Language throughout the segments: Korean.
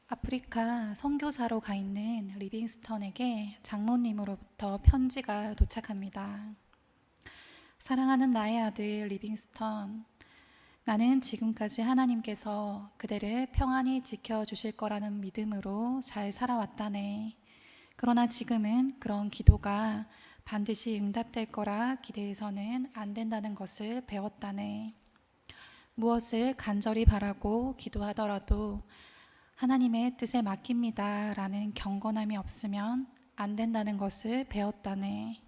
아프리카 선교사로 가 있는 리빙스턴에게 장모님으로부터 편지가 도착합니다. 사랑하는 나의 아들 리빙스턴, 나는 지금까지 하나님께서 그대를 평안히 지켜주실 거라는 믿음으로 잘 살아왔다네. 그러나 지금은 그런 기도가 반드시 응답될 거라 기대해서는 안 된다는 것을 배웠다네. 무엇을 간절히 바라고 기도하더라도 하나님의 뜻에 맡깁니다 라는 경건함이 없으면 안 된다는 것을 배웠다네.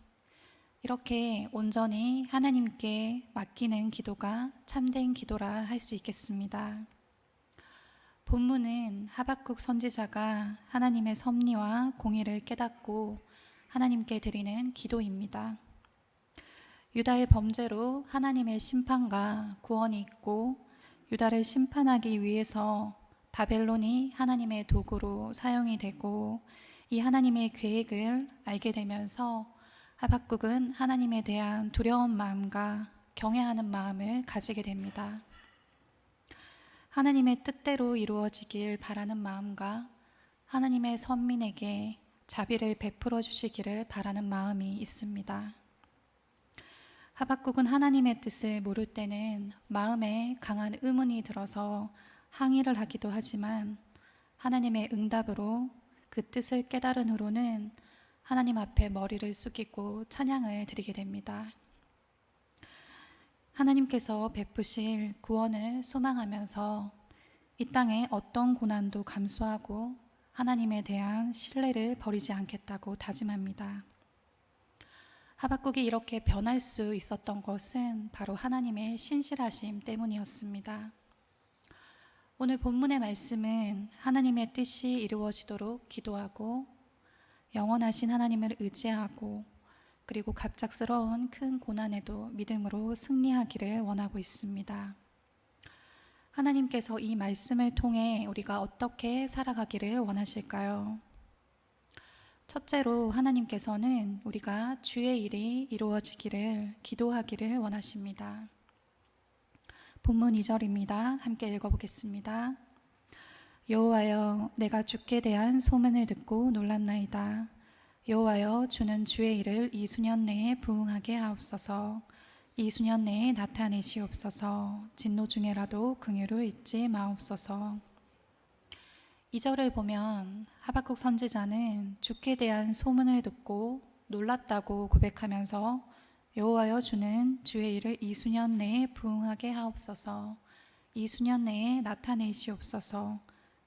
이렇게 온전히 하나님께 맡기는 기도가 참된 기도라 할 수 있겠습니다. 본문은 하박국 선지자가 하나님의 섭리와 공의를 깨닫고 하나님께 드리는 기도입니다. 유다의 범죄로 하나님의 심판과 구원이 있고 유다를 심판하기 위해서 바벨론이 하나님의 도구로 사용이 되고 이 하나님의 계획을 알게 되면서 하박국은 하나님에 대한 두려운 마음과 경외하는 마음을 가지게 됩니다. 하나님의 뜻대로 이루어지길 바라는 마음과 하나님의 선민에게 자비를 베풀어 주시기를 바라는 마음이 있습니다. 하박국은 하나님의 뜻을 모를 때는 마음에 강한 의문이 들어서 항의를 하기도 하지만 하나님의 응답으로 그 뜻을 깨달은 후로는 하나님 앞에 머리를 숙이고 찬양을 드리게 됩니다. 하나님께서 베푸실 구원을 소망하면서 이 땅에 어떤 고난도 감수하고 하나님에 대한 신뢰를 버리지 않겠다고 다짐합니다. 하박국이 이렇게 변할 수 있었던 것은 바로 하나님의 신실하심 때문이었습니다. 오늘 본문의 말씀은 하나님의 뜻이 이루어지도록 기도하고 영원하신 하나님을 의지하고 그리고 갑작스러운 큰 고난에도 믿음으로 승리하기를 원하고 있습니다. 하나님께서 이 말씀을 통해 우리가 어떻게 살아가기를 원하실까요? 첫째로 하나님께서는 우리가 주의 일이 이루어지기를 기도하기를 원하십니다. 본문 2절입니다. 함께 읽어보겠습니다. 여호와여, 내가 주께 대한 소문을 듣고 놀랐나이다. 여호와여, 주는 주의 일을 이 수년 내에 부응하게 하옵소서. 이 수년 내에 나타내시옵소서. 진노 중에라도 긍휼을 잊지 마옵소서. 2절을 보면 하박국 선지자는 주께 대한 소문을 듣고 놀랐다고 고백하면서 여호와여, 주는 주의 일을 이 수년 내에 부응하게 하옵소서. 이 수년 내에 나타내시옵소서.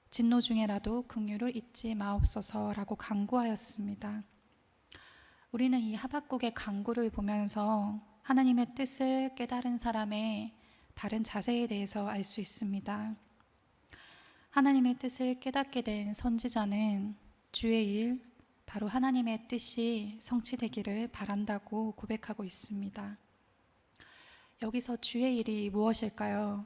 진노 중에라도 긍휼을 잊지 마옵소서라고 간구하였습니다. 우리는 이 하박국의 간구를 보면서 하나님의 뜻을 깨달은 사람의 바른 자세에 대해서 알 수 있습니다. 하나님의 뜻을 깨닫게 된 선지자는 주의 일, 바로 하나님의 뜻이 성취되기를 바란다고 고백하고 있습니다. 여기서 주의 일이 무엇일까요?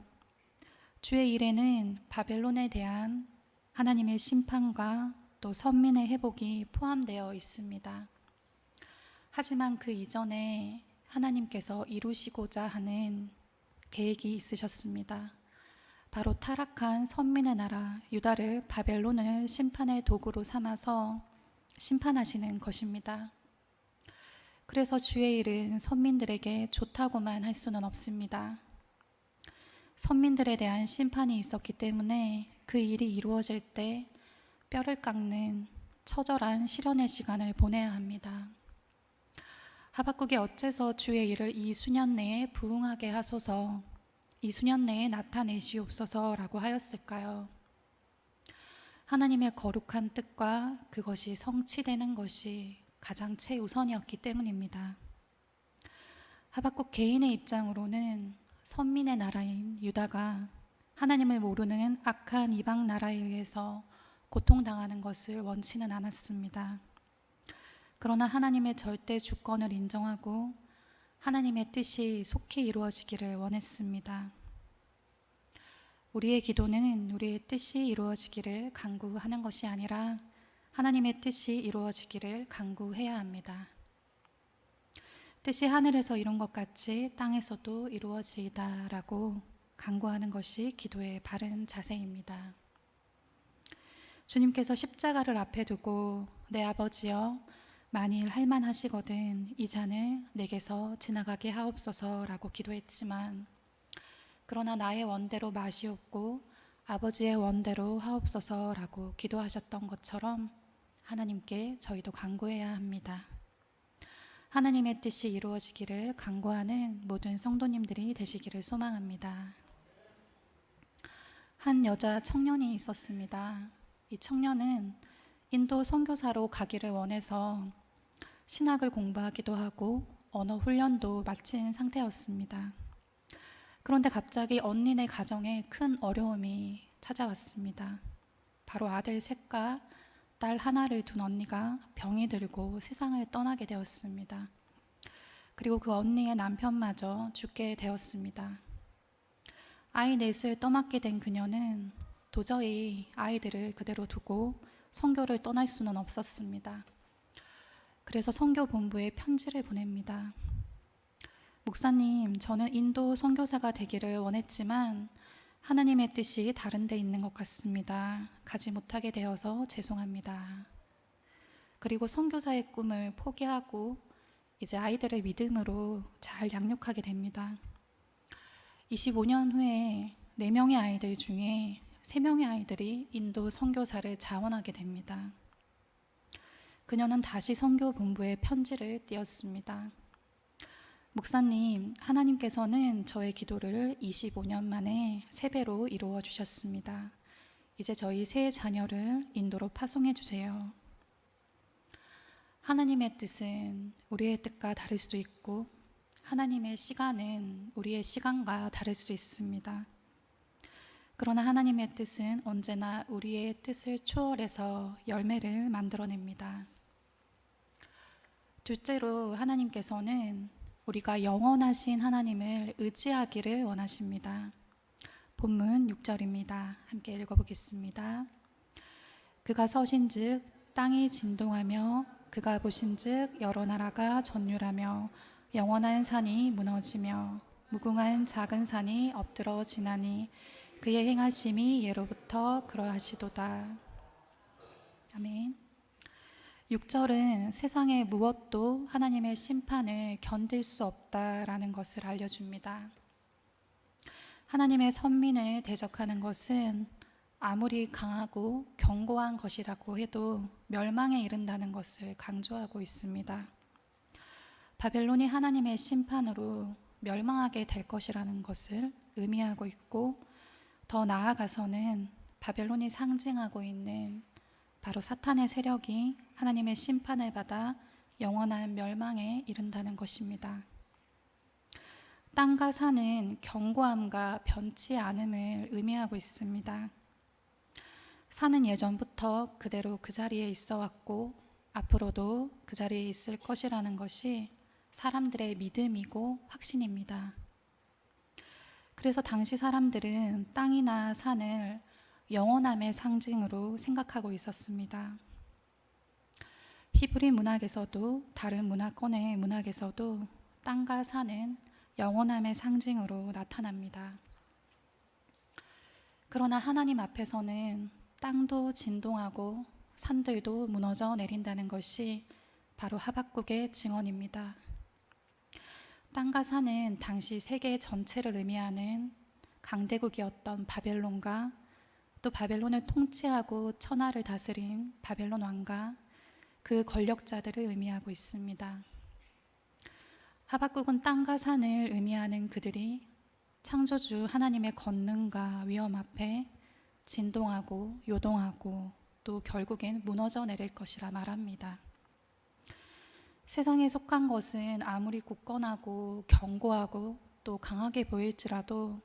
주의 일에는 바벨론에 대한 하나님의 심판과 또 선민의 회복이 포함되어 있습니다. 하지만 그 이전에 하나님께서 이루시고자 하는 계획이 있으셨습니다. 바로 타락한 선민의 나라 유다를 바벨론을 심판의 도구로 삼아서 심판하시는 것입니다. 그래서 주의 일은 선민들에게 좋다고만 할 수는 없습니다. 선민들에 대한 심판이 있었기 때문에 그 일이 이루어질 때 뼈를 깎는 처절한 시련의 시간을 보내야 합니다. 하박국이 어째서 주의 일을 이 수년 내에 부응하게 하소서, 이 수년 내에 나타내시옵소서라고 하였을까요? 하나님의 거룩한 뜻과 그것이 성취되는 것이 가장 최우선이었기 때문입니다. 하박국 개인의 입장으로는 선민의 나라인 유다가 하나님을 모르는 악한 이방 나라에 의해서 고통당하는 것을 원치는 않았습니다. 그러나 하나님의 절대 주권을 인정하고 하나님의 뜻이 속히 이루어지기를 원했습니다. 우리의 기도는 우리의 뜻이 이루어지기를 간구하는 것이 아니라 하나님의 뜻이 이루어지기를 간구해야 합니다. 뜻이 하늘에서 이룬 것 같이 땅에서도 이루어지이다라고 간구하는 것이 기도의 바른 자세입니다. 주님께서 십자가를 앞에 두고 내 아버지여 만일 할만하시거든 이 잔을 내게서 지나가게 하옵소서라고 기도했지만 그러나 나의 원대로 마시옵고 아버지의 원대로 하옵소서라고 기도하셨던 것처럼 하나님께 저희도 간구해야 합니다. 하나님의 뜻이 이루어지기를 간구하는 모든 성도님들이 되시기를 소망합니다. 한 여자 청년이 있었습니다. 이 청년은 인도 선교사로 가기를 원해서 신학을 공부하기도 하고 언어 훈련도 마친 상태였습니다. 그런데 갑자기 언니네 가정에 큰 어려움이 찾아왔습니다. 바로 아들 셋과 딸 하나를 둔 언니가 병이 들고 세상을 떠나게 되었습니다. 그리고 그 언니의 남편마저 죽게 되었습니다. 아이 넷을 떠맡게 된 그녀는 도저히 아이들을 그대로 두고 선교를 떠날 수는 없었습니다. 그래서 선교 본부에 편지를 보냅니다. 목사님, 저는 인도 선교사가 되기를 원했지만 하나님의 뜻이 다른 데 있는 것 같습니다. 가지 못하게 되어서 죄송합니다. 그리고 선교사의 꿈을 포기하고 이제 아이들을 믿음으로 잘 양육하게 됩니다. 25년 후에 4명의 아이들 중에 3명의 아이들이 인도 선교사를 자원하게 됩니다. 그녀는 다시 선교 본부에 편지를 띄웠습니다. 목사님, 하나님께서는 저의 기도를 25년 만에 3배로 이루어 주셨습니다. 이제 저희 세 자녀를 인도로 파송해 주세요. 하나님의 뜻은 우리의 뜻과 다를 수도 있고 하나님의 시간은 우리의 시간과 다를 수 있습니다. 그러나 하나님의 뜻은 언제나 우리의 뜻을 초월해서 열매를 만들어냅니다. 둘째로 하나님께서는 우리가 영원하신 하나님을 의지하기를 원하십니다. 본문 6절입니다. 함께 읽어보겠습니다. 그가 서신즉 땅이 진동하며 그가 보신즉 여러 나라가 전율하며 영원한 산이 무너지며 무궁한 작은 산이 엎드러 지나니 그의 행하심이 예로부터 그러하시도다. 아멘. 6절은 세상의 무엇도 하나님의 심판을 견딜 수 없다라는 것을 알려줍니다. 하나님의 선민을 대적하는 것은 아무리 강하고 견고한 것이라고 해도 멸망에 이른다는 것을 강조하고 있습니다. 바벨론이 하나님의 심판으로 멸망하게 될 것이라는 것을 의미하고 있고 더 나아가서는 바벨론이 상징하고 있는 바로 사탄의 세력이 하나님의 심판을 받아 영원한 멸망에 이른다는 것입니다. 땅과 산은 견고함과 변치 않음을 의미하고 있습니다. 산은 예전부터 그대로 그 자리에 있어 왔고 앞으로도 그 자리에 있을 것이라는 것이 사람들의 믿음이고 확신입니다. 그래서 당시 사람들은 땅이나 산을 영원함의 상징으로 생각하고 있었습니다. 히브리 문학에서도 다른 문화권의 문학에서도 땅과 산은 영원함의 상징으로 나타납니다. 그러나 하나님 앞에서는 땅도 진동하고 산들도 무너져 내린다는 것이 바로 하박국의 증언입니다. 땅과 산은 당시 세계 전체를 의미하는 강대국이었던 바벨론과 또 바벨론을 통치하고 천하를 다스린 바벨론 왕과 그 권력자들을 의미하고 있습니다. 하박국은 땅과 산을 의미하는 그들이 창조주 하나님의 권능과 위엄 앞에 진동하고 요동하고 또 결국엔 무너져 내릴 것이라 말합니다. 세상에 속한 것은 아무리 굳건하고 견고하고 또 강하게 보일지라도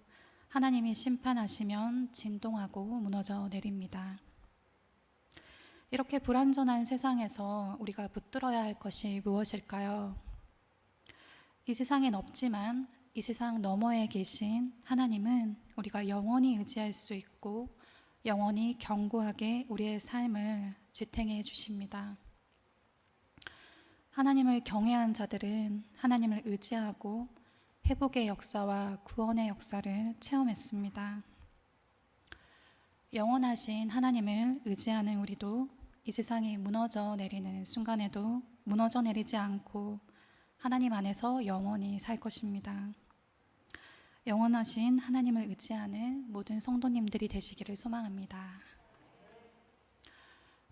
하나님이 심판하시면 진동하고 무너져 내립니다. 이렇게 불완전한 세상에서 우리가 붙들어야 할 것이 무엇일까요? 이 세상엔 없지만 이 세상 너머에 계신 하나님은 우리가 영원히 의지할 수 있고 영원히 견고하게 우리의 삶을 지탱해 주십니다. 하나님을 경외한 자들은 하나님을 의지하고 회복의 역사와 구원의 역사를 체험했습니다. 영원하신 하나님을 의지하는 우리도 이 세상이 무너져 내리는 순간에도 무너져 내리지 않고 하나님 안에서 영원히 살 것입니다. 영원하신 하나님을 의지하는 모든 성도님들이 되시기를 소망합니다.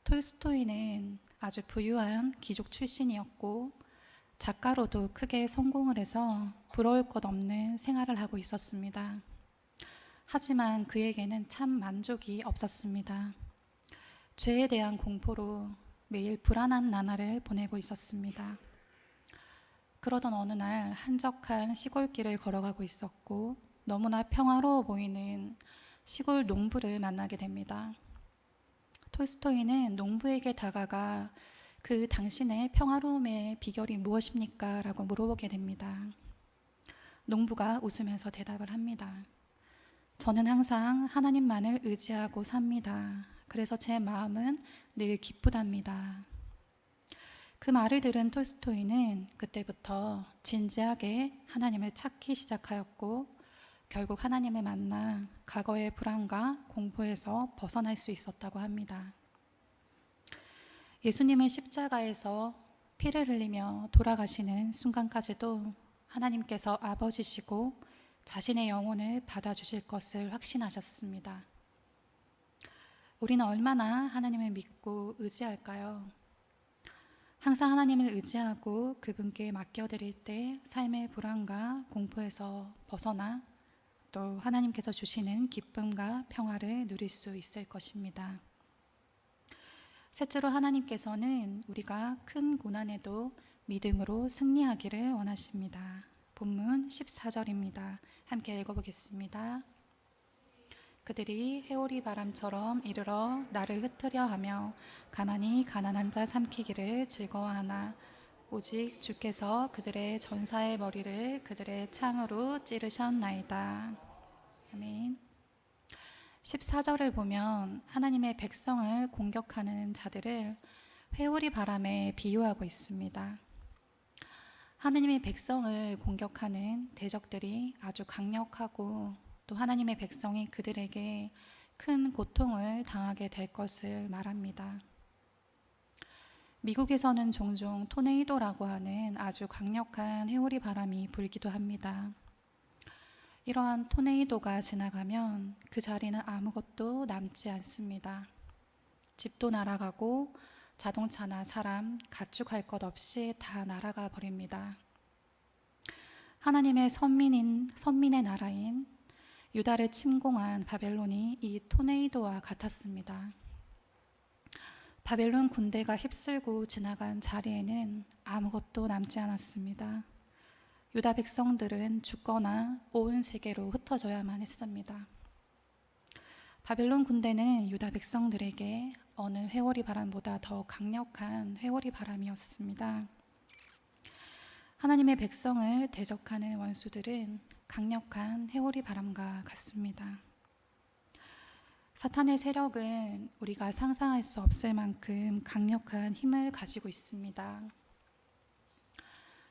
톨스토이는 아주 부유한 귀족 출신이었고 작가로도 크게 성공을 해서 부러울 것 없는 생활을 하고 있었습니다. 하지만 그에게는 참 만족이 없었습니다. 죄에 대한 공포로 매일 불안한 나날을 보내고 있었습니다. 그러던 어느 날 한적한 시골길을 걸어가고 있었고 너무나 평화로워 보이는 시골 농부를 만나게 됩니다. 톨스토이는 농부에게 다가가 그 당신의 평화로움의 비결이 무엇입니까? 라고 물어보게 됩니다. 농부가 웃으면서 대답을 합니다. 저는 항상 하나님만을 의지하고 삽니다. 그래서 제 마음은 늘 기쁘답니다. 그 말을 들은 톨스토이는 그때부터 진지하게 하나님을 찾기 시작하였고 결국 하나님을 만나 과거의 불안과 공포에서 벗어날 수 있었다고 합니다. 예수님은 십자가에서 피를 흘리며 돌아가시는 순간까지도 하나님께서 아버지시고 자신의 영혼을 받아주실 것을 확신하셨습니다. 우리는 얼마나 하나님을 믿고 의지할까요? 항상 하나님을 의지하고 그분께 맡겨드릴 때 삶의 불안과 공포에서 벗어나 또 하나님께서 주시는 기쁨과 평화를 누릴 수 있을 것입니다. 셋째로 하나님께서는 우리가 큰 고난에도 믿음으로 승리하기를 원하십니다. 본문 14절입니다. 함께 읽어보겠습니다. 그들이 회오리 바람처럼 이르러 나를 흩으려 하며 가만히 가난한 자 삼키기를 즐거워하나 오직 주께서 그들의 전사의 머리를 그들의 창으로 찌르셨나이다. 아멘. 14절을 보면 하나님의 백성을 공격하는 자들을 회오리 바람에 비유하고 있습니다. 하나님의 백성을 공격하는 대적들이 아주 강력하고 또 하나님의 백성이 그들에게 큰 고통을 당하게 될 것을 말합니다. 미국에서는 종종 토네이도라고 하는 아주 강력한 회오리 바람이 불기도 합니다. 이러한 토네이도가 지나가면 그 자리는 아무것도 남지 않습니다. 집도 날아가고 자동차나 사람, 가축할 것 없이 다 날아가 버립니다. 하나님의 선민의 나라인 유다를 침공한 바벨론이 이 토네이도와 같았습니다. 바벨론 군대가 휩쓸고 지나간 자리에는 아무것도 남지 않았습니다. 유다 백성들은 죽거나 온 세계로 흩어져야만 했습니다. 바벨론 군대는 유다 백성들에게 어느 회오리 바람보다 더 강력한 회오리 바람이었습니다. 하나님의 백성을 대적하는 원수들은 강력한 회오리 바람과 같습니다. 사탄의 세력은 우리가 상상할 수 없을 만큼 강력한 힘을 가지고 있습니다.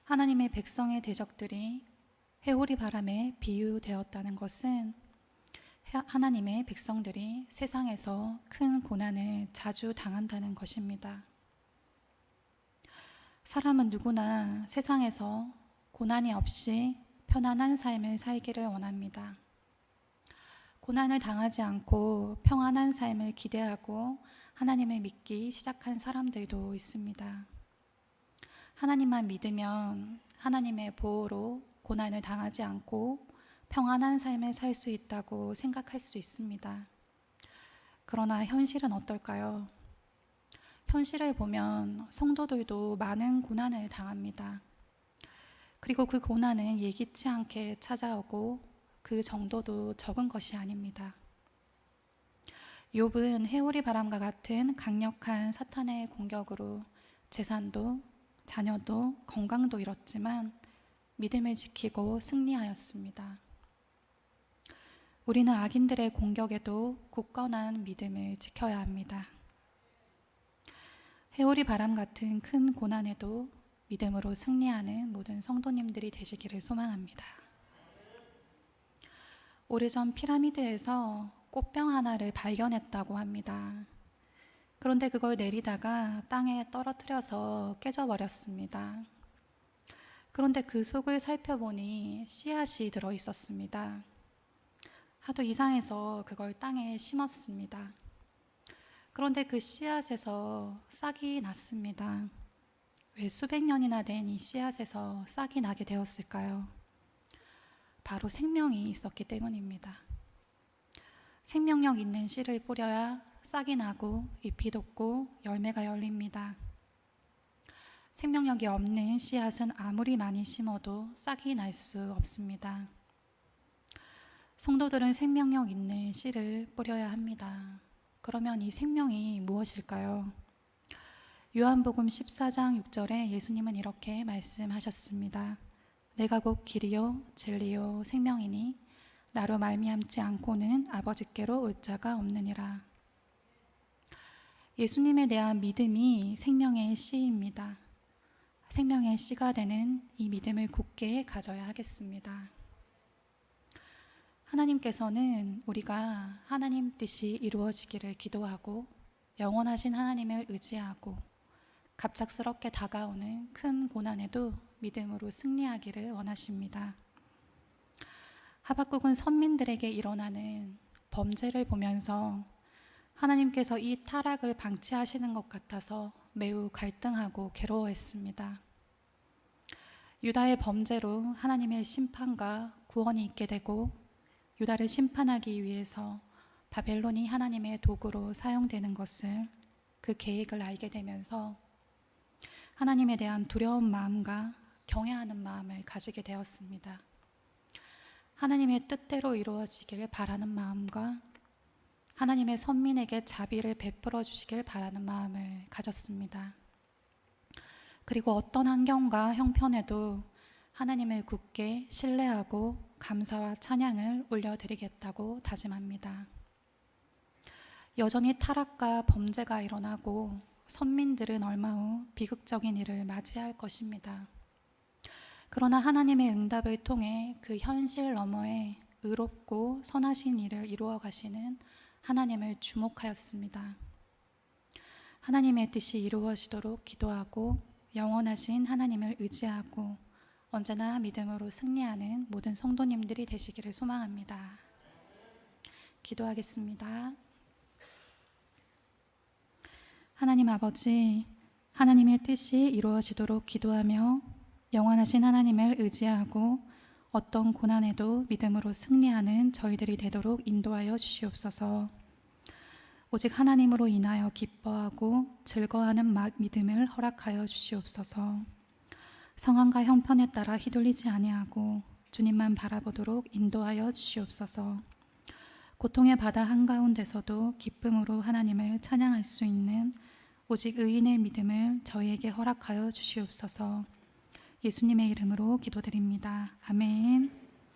하나님의 백성의 대적들이 회오리 바람에 비유되었다는 것은 하나님의 백성들이 세상에서 큰 고난을 자주 당한다는 것입니다. 사람은 누구나 세상에서 고난이 없이 편안한 삶을 살기를 원합니다. 고난을 당하지 않고 평안한 삶을 기대하고 하나님을 믿기 시작한 사람들도 있습니다. 하나님만 믿으면 하나님의 보호로 고난을 당하지 않고 평안한 삶을 살 수 있다고 생각할 수 있습니다. 그러나 현실은 어떨까요? 현실을 보면 성도들도 많은 고난을 당합니다. 그리고 그 고난은 예기치 않게 찾아오고 그 정도도 적은 것이 아닙니다. 욥은 회오리 바람과 같은 강력한 사탄의 공격으로 재산도 자녀도 건강도 잃었지만 믿음을 지키고 승리하였습니다. 우리는 악인들의 공격에도 굳건한 믿음을 지켜야 합니다. 회오리 바람 같은 큰 고난에도 믿음으로 승리하는 모든 성도님들이 되시기를 소망합니다. 오래전 피라미드에서 꽃병 하나를 발견했다고 합니다. 그런데 그걸 내리다가 땅에 떨어뜨려서 깨져버렸습니다. 그런데 그 속을 살펴보니 씨앗이 들어 있었습니다. 하도 이상해서 그걸 땅에 심었습니다. 그런데 그 씨앗에서 싹이 났습니다. 왜 수백 년이나 된 이 씨앗에서 싹이 나게 되었을까요? 바로 생명이 있었기 때문입니다. 생명력 있는 씨를 뿌려야 싹이 나고 잎이 돋고 열매가 열립니다. 생명력이 없는 씨앗은 아무리 많이 심어도 싹이 날 수 없습니다. 성도들은 생명력 있는 씨를 뿌려야 합니다. 그러면 이 생명이 무엇일까요? 요한복음 14장 6절에 예수님은 이렇게 말씀하셨습니다. 내가 곧 길이요 진리요 생명이니 나로 말미암지 않고는 아버지께로 올 자가 없느니라. 예수님에 대한 믿음이 생명의 씨입니다. 생명의 씨가 되는 이 믿음을 굳게 가져야 하겠습니다. 하나님께서는 우리가 하나님 뜻이 이루어지기를 기도하고 영원하신 하나님을 의지하고 갑작스럽게 다가오는 큰 고난에도 믿음으로 승리하기를 원하십니다. 하박국은 선민들에게 일어나는 범죄를 보면서 하나님께서 이 타락을 방치하시는 것 같아서 매우 갈등하고 괴로워했습니다. 유다의 범죄로 하나님의 심판과 구원이 있게 되고 유다를 심판하기 위해서 바벨론이 하나님의 도구로 사용되는 것을 그 계획을 알게 되면서 하나님에 대한 두려운 마음과 경외하는 마음을 가지게 되었습니다. 하나님의 뜻대로 이루어지기를 바라는 마음과 하나님의 선민에게 자비를 베풀어 주시길 바라는 마음을 가졌습니다. 그리고 어떤 환경과 형편에도 하나님을 굳게 신뢰하고 감사와 찬양을 올려드리겠다고 다짐합니다. 여전히 타락과 범죄가 일어나고 선민들은 얼마 후 비극적인 일을 맞이할 것입니다. 그러나 하나님의 응답을 통해 그 현실 너머에 의롭고 선하신 일을 이루어 가시는 하나님을 주목하였습니다. 하나님의 뜻이 이루어지도록 기도하고 영원하신 하나님을 의지하고 언제나 믿음으로 승리하는 모든 성도님들이 되시기를 소망합니다. 기도하겠습니다. 하나님 아버지, 하나님의 뜻이 이루어지도록 기도하며 영원하신 하나님을 의지하고 어떤 고난에도 믿음으로 승리하는 저희들이 되도록 인도하여 주시옵소서. 오직 하나님으로 인하여 기뻐하고 즐거워하는 믿음을 허락하여 주시옵소서. 상황과 형편에 따라 휘둘리지 아니하고 주님만 바라보도록 인도하여 주시옵소서. 고통의 바다 한가운데서도 기쁨으로 하나님을 찬양할 수 있는 오직 의인의 믿음을 저희에게 허락하여 주시옵소서. 예수님의 이름으로 기도드립니다. 아멘.